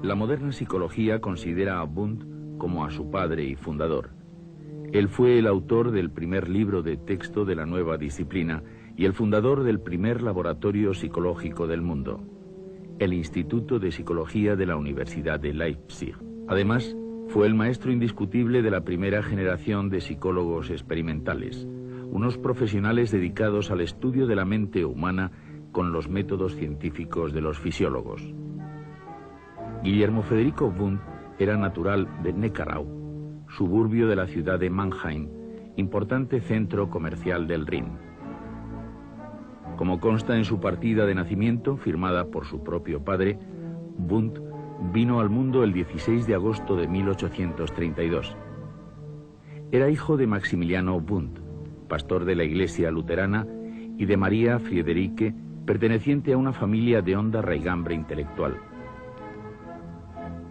La moderna psicología considera a Wundt como a su padre y fundador. Él fue el autor del primer libro de texto de la nueva disciplina y el fundador del primer laboratorio psicológico del mundo, el Instituto de Psicología de la Universidad de Leipzig. Además, fue el maestro indiscutible de la primera generación de psicólogos experimentales, unos profesionales dedicados al estudio de la mente humana con los métodos científicos de los fisiólogos. Guillermo Federico Wundt era natural de Neckarau, suburbio de la ciudad de Mannheim, importante centro comercial del Rin. Como consta en su partida de nacimiento, firmada por su propio padre, Wundt vino al mundo el 16 de agosto de 1832. Era hijo de Maximiliano Wundt, pastor de la iglesia luterana, y de María Friederike, perteneciente a una familia de honda raigambre intelectual.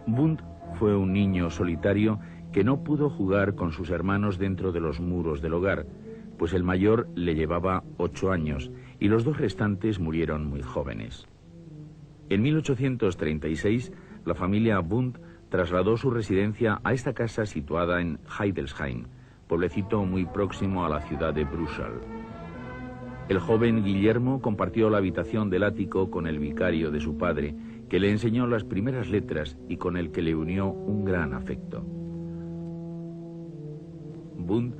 Wundt fue un niño solitario que no pudo jugar con sus hermanos dentro de los muros del hogar, pues el mayor le llevaba 8 años y los 2 restantes murieron muy jóvenes. En 1836, la familia Wundt trasladó su residencia a esta casa situada en Heidelsheim, pueblecito muy próximo a la ciudad de Bruchsal. El joven Guillermo compartió la habitación del ático con el vicario de su padre, que le enseñó las primeras letras y con el que le unió un gran afecto. Wundt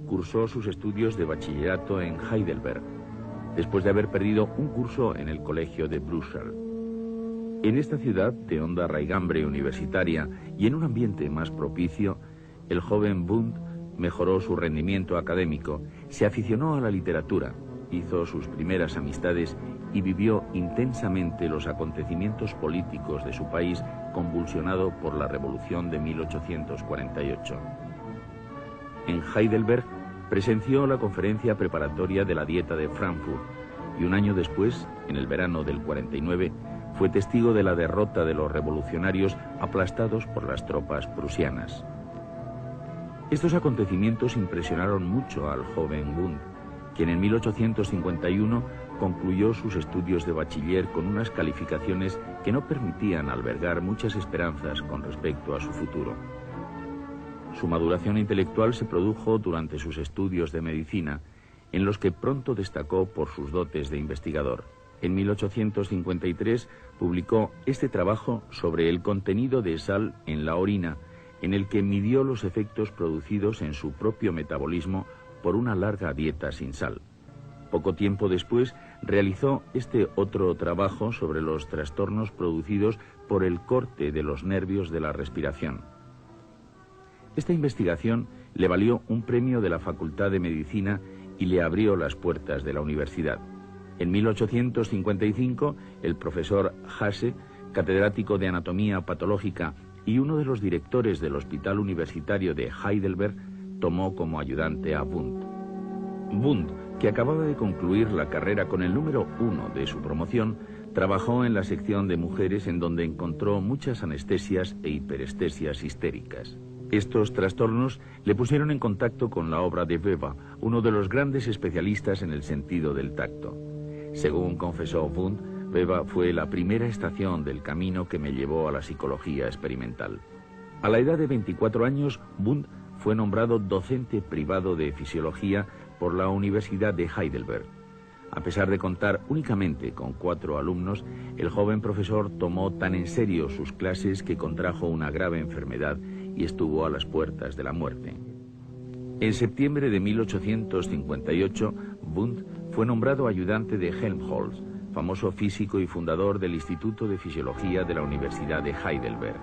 cursó sus estudios de bachillerato en Heidelberg, después de haber perdido un curso en el colegio de Bruchsal. En esta ciudad de honda raigambre universitaria y en un ambiente más propicio, el joven Wundt mejoró su rendimiento académico, se aficionó a la literatura, hizo sus primeras amistades y vivió intensamente los acontecimientos políticos de su país convulsionado por la Revolución de 1848. En Heidelberg presenció la conferencia preparatoria de la Dieta de Frankfurt y un año después, en el verano del 49, fue testigo de la derrota de los revolucionarios aplastados por las tropas prusianas. Estos acontecimientos impresionaron mucho al joven Wundt, quien en 1851 concluyó sus estudios de bachiller con unas calificaciones que no permitían albergar muchas esperanzas con respecto a su futuro. Su maduración intelectual se produjo durante sus estudios de medicina, en los que pronto destacó por sus dotes de investigador. En 1853 publicó este trabajo sobre el contenido de sal en la orina, en el que midió los efectos producidos en su propio metabolismo por una larga dieta sin sal. Poco tiempo después realizó este otro trabajo sobre los trastornos producidos por el corte de los nervios de la respiración. Esta investigación le valió un premio de la Facultad de Medicina y le abrió las puertas de la universidad. En 1855, el profesor Hasse, catedrático de anatomía patológica y uno de los directores del Hospital Universitario de Heidelberg, tomó como ayudante a Wundt. Wundt, que acababa de concluir la carrera con el número 1 de su promoción, trabajó en la sección de mujeres, en donde encontró muchas anestesias e hiperestesias histéricas. Estos trastornos le pusieron en contacto con la obra de Weber, uno de los grandes especialistas en el sentido del tacto. Según confesó Wundt, Weber fue la primera estación del camino que me llevó a la psicología experimental. A la edad de 24 años, Wundt fue nombrado docente privado de fisiología por la Universidad de Heidelberg. A pesar de contar únicamente con 4 alumnos, el joven profesor tomó tan en serio sus clases que contrajo una grave enfermedad y estuvo a las puertas de la muerte. En septiembre de 1858, Wundt fue nombrado ayudante de Helmholtz, famoso físico y fundador del Instituto de Fisiología de la Universidad de Heidelberg.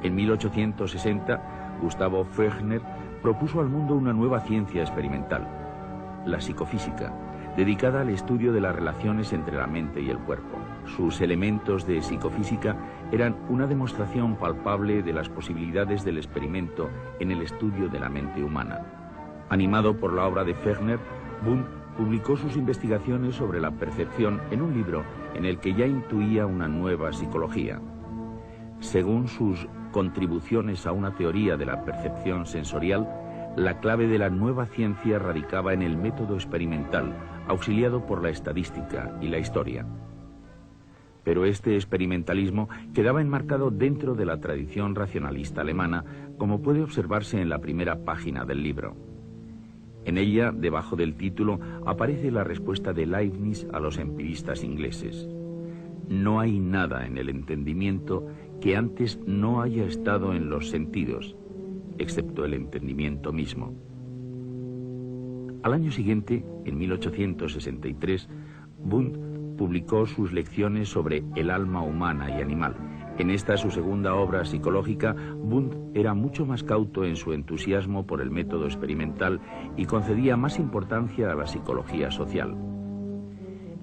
En 1860, Gustavo Fechner propuso al mundo una nueva ciencia experimental, la psicofísica, dedicada al estudio de las relaciones entre la mente y el cuerpo. Sus elementos de psicofísica eran una demostración palpable de las posibilidades del experimento en el estudio de la mente humana. Animado por la obra de Fechner, Wundt publicó sus investigaciones sobre la percepción en un libro en el que ya intuía una nueva psicología. Según sus contribuciones a una teoría de la percepción sensorial, la clave de la nueva ciencia radicaba en el método experimental, auxiliado por la estadística y la historia. Pero este experimentalismo quedaba enmarcado dentro de la tradición racionalista alemana, como puede observarse en la primera página del libro. En ella, debajo del título, aparece la respuesta de Leibniz a los empiristas ingleses. No hay nada en el entendimiento que antes no haya estado en los sentidos, excepto el entendimiento mismo. Al año siguiente, en 1863, Wundt publicó sus lecciones sobre el alma humana y animal. En esta, su segunda obra psicológica, Wundt era mucho más cauto en su entusiasmo por el método experimental y concedía más importancia a la psicología social.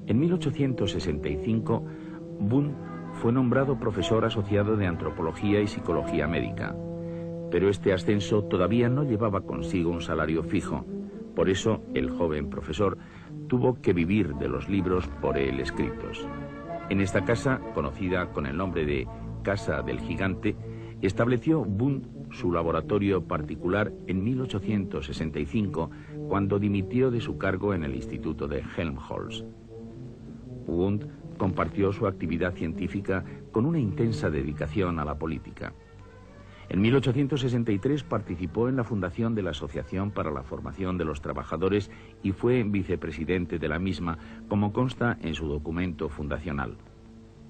En 1865, Wundt fue nombrado profesor asociado de antropología y psicología médica, pero este ascenso todavía no llevaba consigo un salario fijo. Por eso, el joven profesor tuvo que vivir de los libros por él escritos. En esta casa, conocida con el nombre de Casa del Gigante, estableció Wundt su laboratorio particular en 1865, cuando dimitió de su cargo en el Instituto de Helmholtz. Wundt compartió su actividad científica con una intensa dedicación a la política. En 1863 participó en la fundación de la Asociación para la Formación de los Trabajadores y fue vicepresidente de la misma, como consta en su documento fundacional.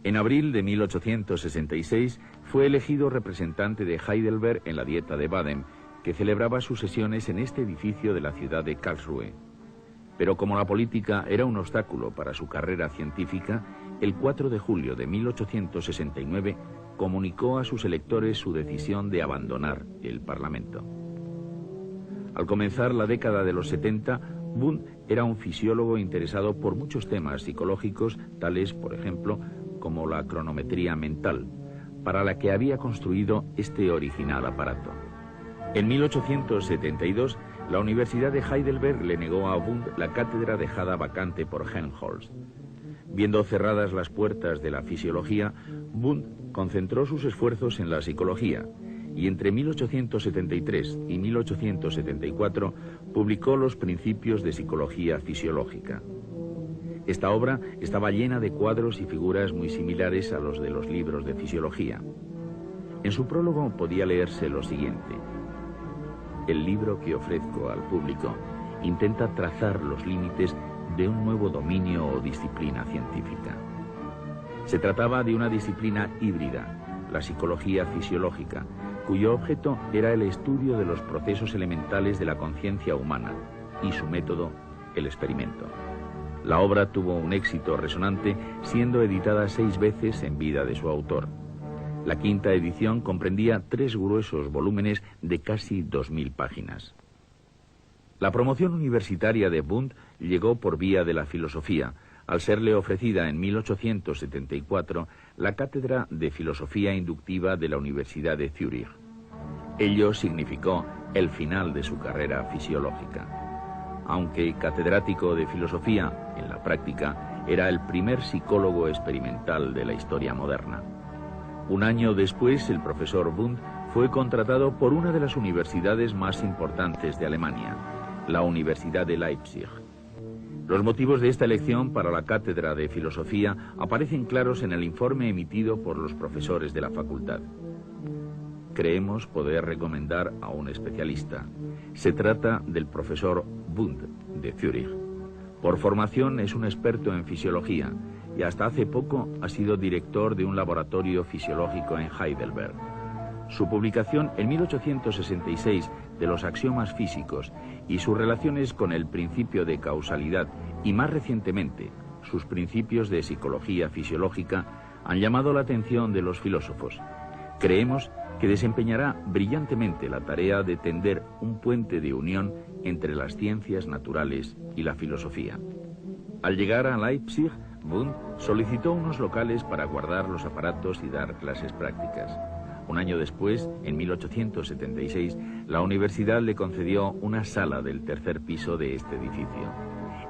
En abril de 1866 fue elegido representante de Heidelberg en la Dieta de Baden, que celebraba sus sesiones en este edificio de la ciudad de Karlsruhe. Pero como la política era un obstáculo para su carrera científica, el 4 de julio de 1869 comunicó a sus electores su decisión de abandonar el Parlamento. Al comenzar la década de los 70, Wundt era un fisiólogo interesado por muchos temas psicológicos, tales, por ejemplo, como la cronometría mental, para la que había construido este original aparato. En 1872, la Universidad de Heidelberg le negó a Wundt la cátedra dejada vacante por Helmholtz. Viendo cerradas las puertas de la fisiología, Wundt concentró sus esfuerzos en la psicología y entre 1873 y 1874 publicó los Principios de Psicología Fisiológica. Esta obra estaba llena de cuadros y figuras muy similares a los de los libros de fisiología. En su prólogo podía leerse lo siguiente: el libro que ofrezco al público intenta trazar los límites de un nuevo dominio o disciplina científica. Se trataba de una disciplina híbrida, la psicología fisiológica, cuyo objeto era el estudio de los procesos elementales de la conciencia humana y su método, el experimento. La obra tuvo un éxito resonante, siendo editada 6 veces en vida de su autor. La quinta edición comprendía 3 gruesos volúmenes de casi 2000 páginas. La promoción universitaria de Wundt llegó por vía de la filosofía, al serle ofrecida en 1874 la cátedra de filosofía inductiva de la Universidad de Zúrich. Ello significó el final de su carrera fisiológica. Aunque catedrático de filosofía, en la práctica era el primer psicólogo experimental de la historia moderna. Un año después, el profesor Wundt fue contratado por una de las universidades más importantes de Alemania, la Universidad de Leipzig. Los motivos de esta elección para la cátedra de filosofía aparecen claros en el informe emitido por los profesores de la facultad. Creemos poder recomendar a un especialista. Se trata del profesor Wundt, de Zúrich. Por formación es un experto en fisiología y hasta hace poco ha sido director de un laboratorio fisiológico en Heidelberg. Su publicación en 1866 de los axiomas físicos y sus relaciones con el principio de causalidad y más recientemente sus principios de psicología fisiológica han llamado la atención de los filósofos. Creemos que desempeñará brillantemente la tarea de tender un puente de unión entre las ciencias naturales y la filosofía. Al llegar a Leipzig, Wundt solicitó unos locales para guardar los aparatos y dar clases prácticas. Un año después, en 1876, la universidad le concedió una sala del tercer piso de este edificio.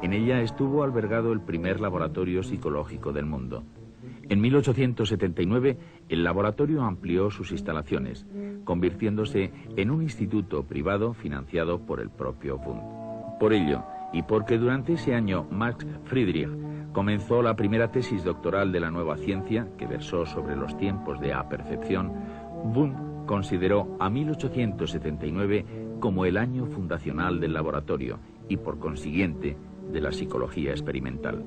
En ella estuvo albergado el primer laboratorio psicológico del mundo. En 1879, el laboratorio amplió sus instalaciones, convirtiéndose en un instituto privado financiado por el propio Wundt. Por ello, y porque durante ese año Max Friedrich comenzó la primera tesis doctoral de la nueva ciencia, que versó sobre los tiempos de apercepción, Wundt consideró a 1879 como el año fundacional del laboratorio y, por consiguiente, de la psicología experimental.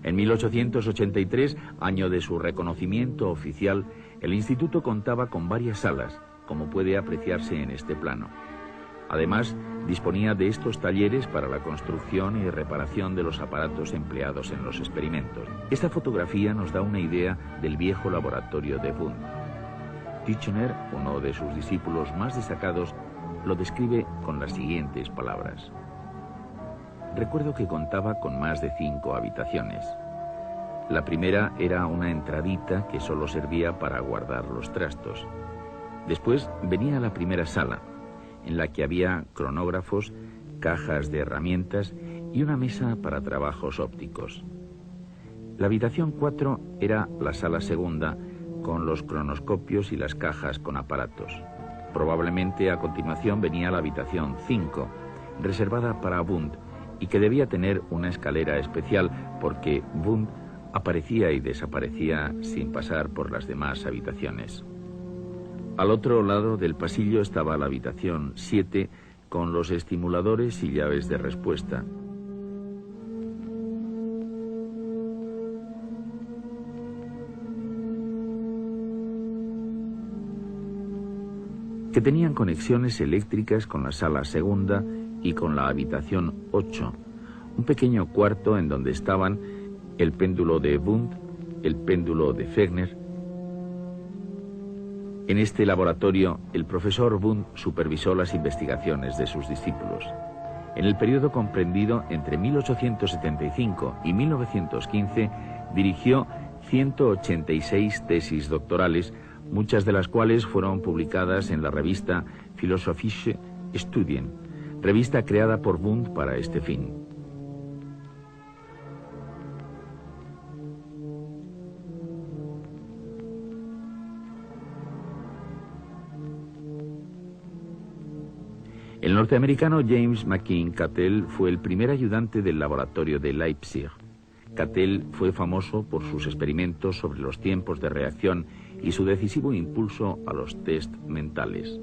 En 1883, año de su reconocimiento oficial, el instituto contaba con varias salas, como puede apreciarse en este plano. Además, disponía de estos talleres para la construcción y reparación de los aparatos empleados en los experimentos. Esta fotografía nos da una idea del viejo laboratorio de Wundt. Titchener, uno de sus discípulos más destacados, lo describe con las siguientes palabras. Recuerdo que contaba con más de 5 habitaciones. La primera era una entradita que solo servía para guardar los trastos. Después venía la primera sala, en la que había cronógrafos, cajas de herramientas y una mesa para trabajos ópticos. La habitación 4 era la sala segunda, con los cronoscopios y las cajas con aparatos. Probablemente a continuación venía la habitación 5, reservada para Wundt, y que debía tener una escalera especial porque Wundt aparecía y desaparecía sin pasar por las demás habitaciones. Al otro lado del pasillo estaba la habitación 7 con los estimuladores y llaves de respuesta. Que tenían conexiones eléctricas con la sala segunda y con la habitación 8, un pequeño cuarto en donde estaban el péndulo de Wundt, el péndulo de Fechner. En este laboratorio, el profesor Wundt supervisó las investigaciones de sus discípulos. En el periodo comprendido entre 1875 y 1915, dirigió 186 tesis doctorales, muchas de las cuales fueron publicadas en la revista Philosophische Studien, revista creada por Wundt para este fin. El norteamericano James McKean Cattell fue el primer ayudante del laboratorio de Leipzig. Cattell fue famoso por sus experimentos sobre los tiempos de reacción y su decisivo impulso a los test mentales.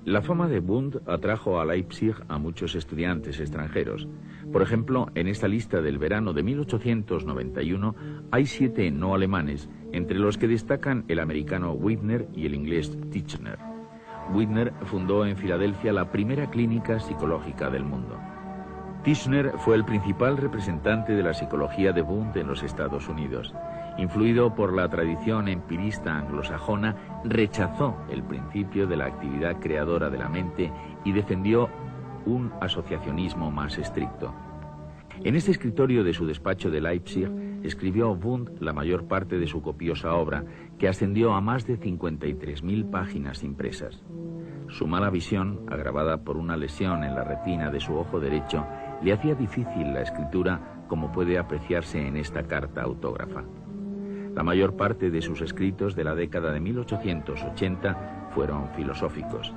La fama de Wundt atrajo a Leipzig a muchos estudiantes extranjeros. Por ejemplo, en esta lista del verano de 1891 hay 7 no alemanes, entre los que destacan el americano Widner y el inglés Titchener. Widner fundó en Filadelfia la primera clínica psicológica del mundo. Titchener fue el principal representante de la psicología de Wundt en los Estados Unidos. Influido por la tradición empirista anglosajona, rechazó el principio de la actividad creadora de la mente y defendió un asociacionismo más estricto. En este escritorio de su despacho de Leipzig escribió Wundt la mayor parte de su copiosa obra, que ascendió a más de 53.000 páginas impresas. Su mala visión, agravada por una lesión en la retina de su ojo derecho, le hacía difícil la escritura, como puede apreciarse en esta carta autógrafa. La mayor parte de sus escritos de la década de 1880 fueron filosóficos.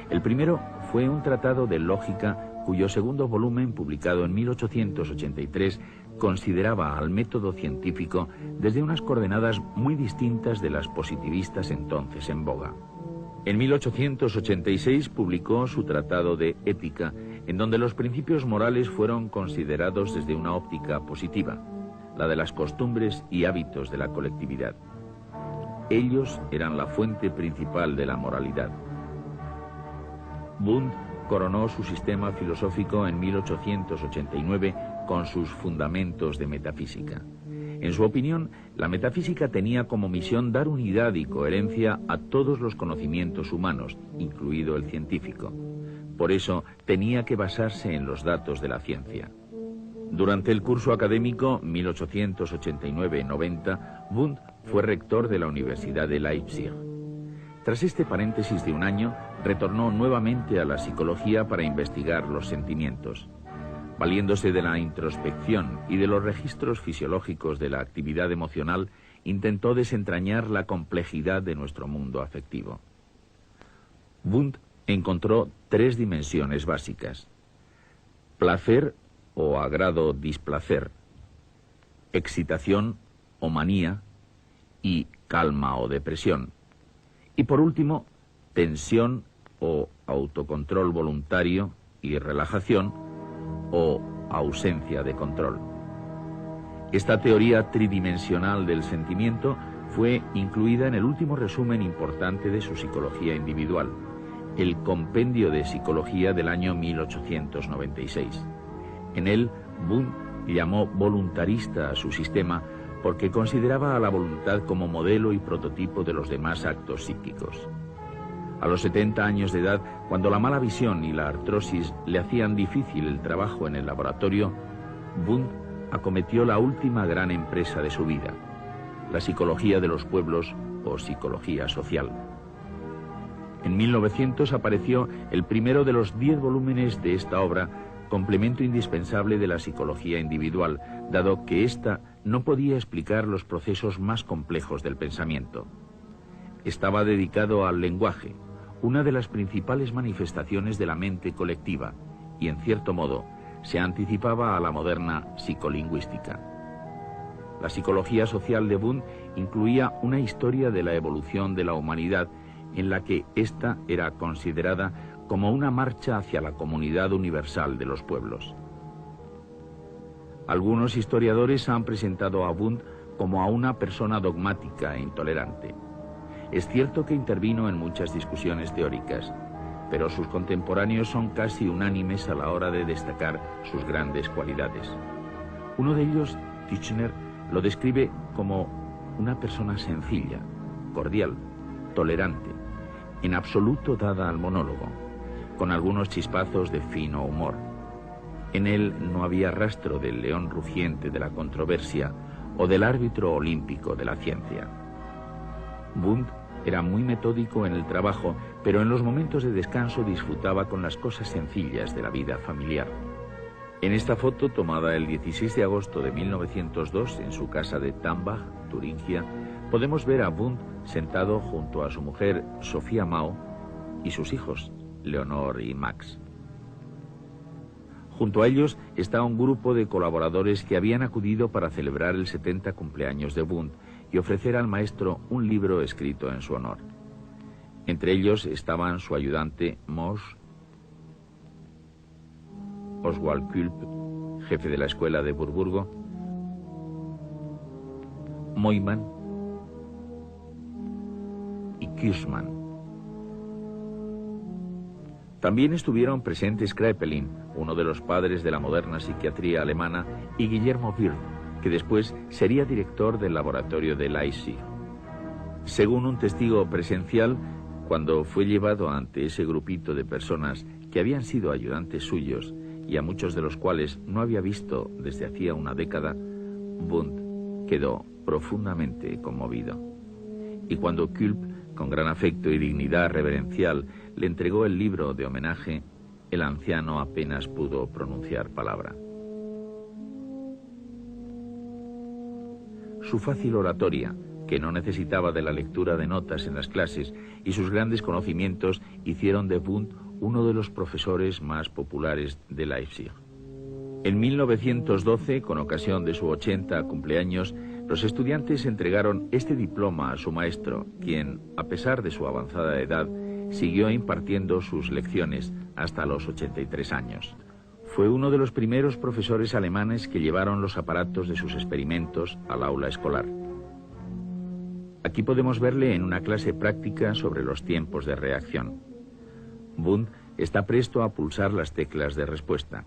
El primero fue un tratado de lógica cuyo segundo volumen, publicado en 1883, consideraba al método científico desde unas coordenadas muy distintas de las positivistas entonces en boga. En 1886 publicó su tratado de ética, en donde los principios morales fueron considerados desde una óptica positiva, la de las costumbres y hábitos de la colectividad. Ellos eran la fuente principal de la moralidad. Wundt coronó su sistema filosófico en 1889 con sus fundamentos de metafísica. En su opinión, la metafísica tenía como misión dar unidad y coherencia a todos los conocimientos humanos, incluido el científico. Por eso, tenía que basarse en los datos de la ciencia. Durante el curso académico 1889-90, Wundt fue rector de la Universidad de Leipzig. Tras este paréntesis de un año, retornó nuevamente a la psicología para investigar los sentimientos. Valiéndose de la introspección y de los registros fisiológicos de la actividad emocional, intentó desentrañar la complejidad de nuestro mundo afectivo. Wundt encontró 3 dimensiones básicas: placer o agrado-displacer, excitación o manía y calma o depresión. Y por último, tensión o autocontrol voluntario y relajación o ausencia de control. Esta teoría tridimensional del sentimiento fue incluida en el último resumen importante de su psicología individual, el Compendio de Psicología del año 1896. En él, Wundt llamó voluntarista a su sistema porque consideraba a la voluntad como modelo y prototipo de los demás actos psíquicos. A los 70 años de edad, cuando la mala visión y la artrosis le hacían difícil el trabajo en el laboratorio, Wundt acometió la última gran empresa de su vida, la psicología de los pueblos o psicología social. En 1900 apareció el primero de los 10 volúmenes de esta obra, complemento indispensable de la psicología individual, dado que ésta no podía explicar los procesos más complejos del pensamiento. Estaba dedicado al lenguaje, una de las principales manifestaciones de la mente colectiva, y en cierto modo se anticipaba a la moderna psicolingüística. La psicología social de Wundt incluía una historia de la evolución de la humanidad en la que ésta era considerada como una marcha hacia la comunidad universal de los pueblos. Algunos historiadores han presentado a Wundt como a una persona dogmática e intolerante. Es cierto que intervino en muchas discusiones teóricas, pero sus contemporáneos son casi unánimes a la hora de destacar sus grandes cualidades. Uno de ellos, Titchener, lo describe como una persona sencilla, cordial, tolerante, en absoluto dada al monólogo, con algunos chispazos de fino humor. En él no había rastro del león rugiente de la controversia o del árbitro olímpico de la ciencia. Wundt era muy metódico en el trabajo, pero en los momentos de descanso disfrutaba con las cosas sencillas de la vida familiar. En esta foto, tomada el 16 de agosto de 1902 en su casa de Tambach, Turingia, podemos ver a Wundt sentado junto a su mujer Sofía Mao y sus hijos, Leonor y Max. Junto a ellos está un grupo de colaboradores que habían acudido para celebrar el 70 cumpleaños de Wundt y ofrecer al maestro un libro escrito en su honor. Entre ellos estaban su ayudante Mosch, Oswald Kulp, jefe de la escuela de Burburgo, Neumann y Kirschmann. También estuvieron presentes Kraepelin, uno de los padres de la moderna psiquiatría alemana, y Guillermo Wirth, que después sería director del laboratorio de Leipzig. Según un testigo presencial, cuando fue llevado ante ese grupito de personas que habían sido ayudantes suyos y a muchos de los cuales no había visto desde hacía una década, Wundt quedó profundamente conmovido. Y cuando Kulp, con gran afecto y dignidad reverencial, le entregó el libro de homenaje, el anciano apenas pudo pronunciar palabra. Su fácil oratoria, que no necesitaba de la lectura de notas en las clases, y sus grandes conocimientos hicieron de Wundt uno de los profesores más populares de Leipzig. En 1912, con ocasión de su 80 cumpleaños, los estudiantes entregaron este diploma a su maestro, quien, a pesar de su avanzada edad, siguió impartiendo sus lecciones hasta los 83 años. Fue uno de los primeros profesores alemanes que llevaron los aparatos de sus experimentos al aula escolar. Aquí podemos verle en una clase práctica sobre los tiempos de reacción. Wundt está presto a pulsar las teclas de respuesta.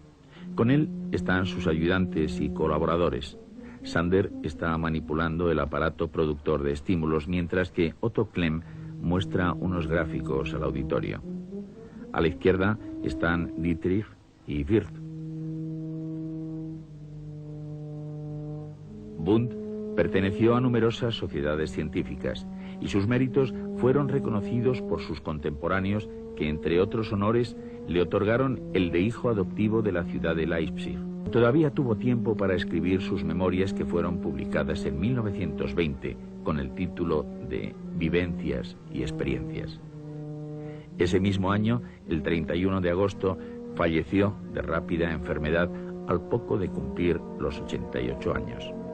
Con él están sus ayudantes y colaboradores. Sander está manipulando el aparato productor de estímulos, mientras que Otto Klemm muestra unos gráficos al auditorio. A la izquierda están Dietrich y Wirth. Wundt perteneció a numerosas sociedades científicas y sus méritos fueron reconocidos por sus contemporáneos que, entre otros honores, le otorgaron el de hijo adoptivo de la ciudad de Leipzig. Todavía tuvo tiempo para escribir sus memorias, que fueron publicadas en 1920 con el título de Vivencias y Experiencias. Ese mismo año, el 31 de agosto, falleció de rápida enfermedad al poco de cumplir los 88 años.